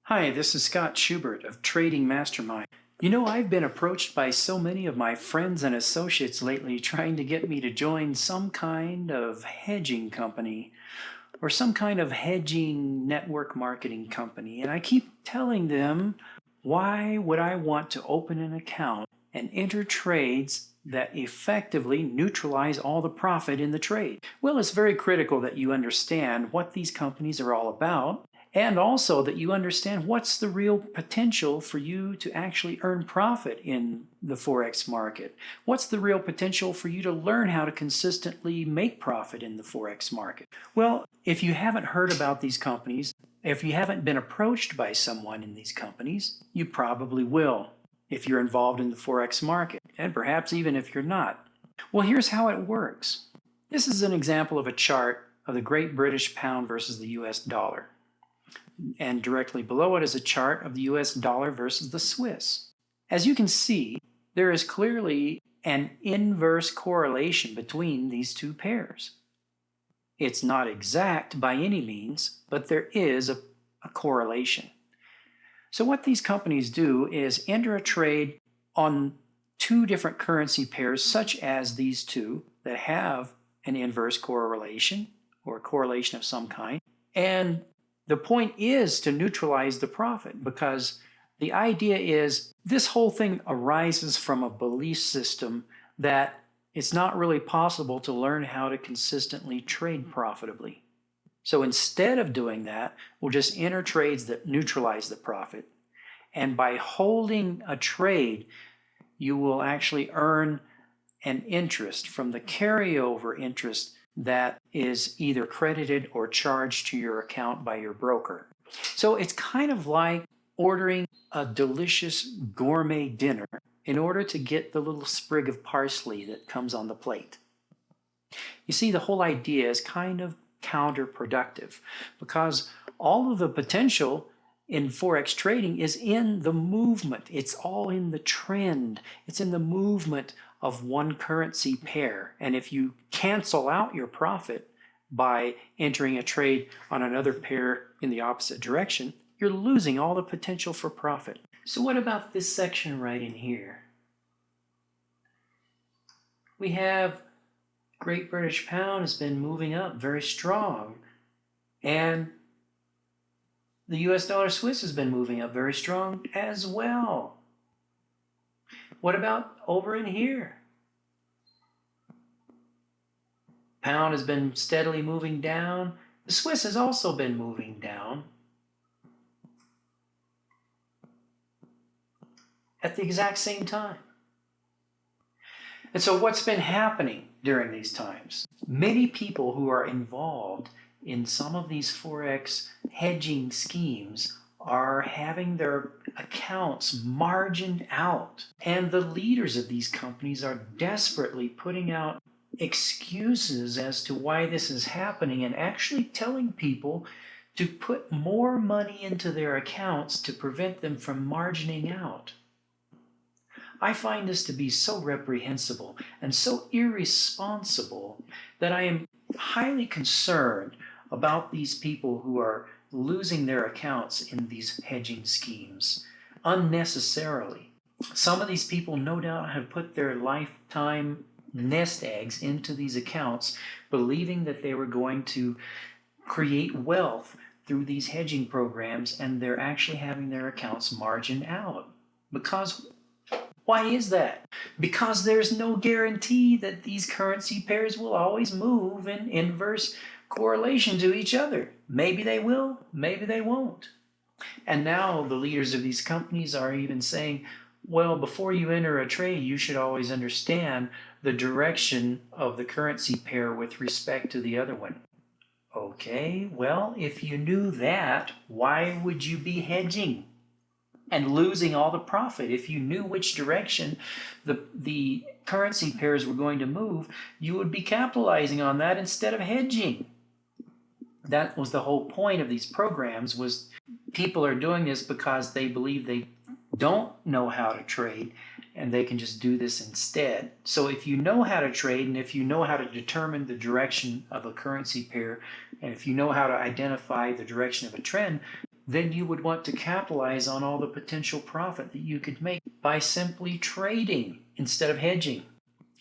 Hi, this is Scott Schubert of Trading Mastermind. You know, I've been approached by so many of my friends and associates lately trying to get me to join some kind of hedging company or some kind of hedging network marketing company. And I keep telling them, why would I want to open an account and enter trades that effectively neutralize all the profit in the trade? Well, it's very critical that you understand what these companies are all about, and also that you understand what's the real potential for you to actually earn profit in the Forex market. What's the real potential for you to learn how to consistently make profit in the Forex market? Well, if you haven't heard about these companies, if you haven't been approached by someone in these companies, you probably will if you're involved in the Forex market, and perhaps even if you're not. Well, here's how it works. This is an example of a chart of the Great British Pound versus the US dollar. And directly below it is a chart of the US dollar versus the Swiss. As you can see, there is clearly an inverse correlation between these two pairs. It's not exact by any means, but there is a correlation. So what these companies do is enter a trade on two different currency pairs, such as these two that have an inverse correlation or a correlation of some kind. And the point is to neutralize the profit, because the idea is this whole thing arises from a belief system that it's not really possible to learn how to consistently trade profitably. So instead of doing that, we'll just enter trades that neutralize the profit. And by holding a trade, you will actually earn an interest from the carryover interest that is either credited or charged to your account by your broker. So it's kind of like ordering a delicious gourmet dinner in order to get the little sprig of parsley that comes on the plate. You see, the whole idea is kind of counterproductive, because all of the potential in Forex trading is in the movement. It's all in the trend. It's in the movement of one currency pair. And if you cancel out your profit by entering a trade on another pair in the opposite direction, you're losing all the potential for profit. So what about this section right in here? We have Great British Pound has been moving up very strong, and the US dollar Swiss has been moving up very strong as well. What about over in here? Pound has been steadily moving down. The Swiss has also been moving down at the exact same time. And so what's been happening during these times? Many people who are involved in some of these Forex hedging schemes are having their accounts margined out. And the leaders of these companies are desperately putting out excuses as to why this is happening, and actually telling people to put more money into their accounts to prevent them from margining out. I find this to be so reprehensible and so irresponsible that I am highly concerned about these people who are losing their accounts in these hedging schemes unnecessarily. Some of these people no doubt have put their lifetime nest eggs into these accounts, believing that they were going to create wealth through these hedging programs, and they're actually having their accounts margin out. Because why is that? Because there's no guarantee that these currency pairs will always move in inverse correlation to each other. Maybe they will, maybe they won't. And now the leaders of these companies are even saying, well, before you enter a trade, you should always understand the direction of the currency pair with respect to the other one. Okay, well, if you knew that, why would you be hedging and losing all the profit? If you knew which direction the currency pairs were going to move, you would be capitalizing on that instead of hedging. That was the whole point of these programs, was people are doing this because they believe they don't know how to trade and they can just do this instead. So if you know how to trade, and if you know how to determine the direction of a currency pair, and if you know how to identify the direction of a trend, then you would want to capitalize on all the potential profit that you could make by simply trading instead of hedging.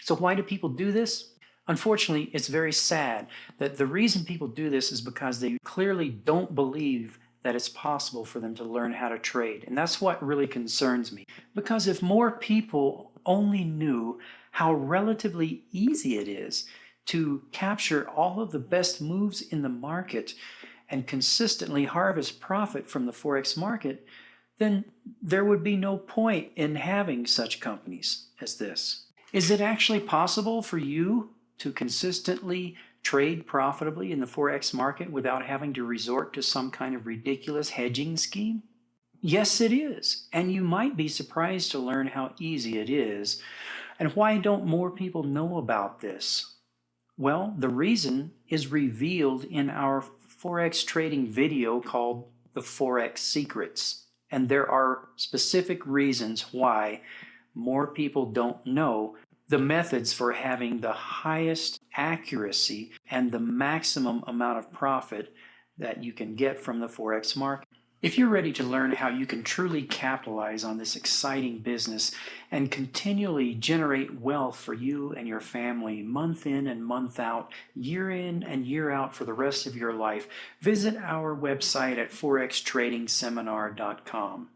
So why do people do this? Unfortunately, it's very sad that the reason people do this is because they clearly don't believe that it's possible for them to learn how to trade. And that's what really concerns me. Because if more people only knew how relatively easy it is to capture all of the best moves in the market and consistently harvest profit from the Forex market, then there would be no point in having such companies as this. Is it actually possible for you to consistently trade profitably in the Forex market without having to resort to some kind of ridiculous hedging scheme? Yes, it is. And you might be surprised to learn how easy it is. And why don't more people know about this? Well, the reason is revealed in our Forex trading video called The Forex Secrets. And there are specific reasons why more people don't know the methods for having the highest accuracy and the maximum amount of profit that you can get from the Forex market. If you're ready to learn how you can truly capitalize on this exciting business and continually generate wealth for you and your family month in and month out, year in and year out for the rest of your life, visit our website at forextradingseminar.com.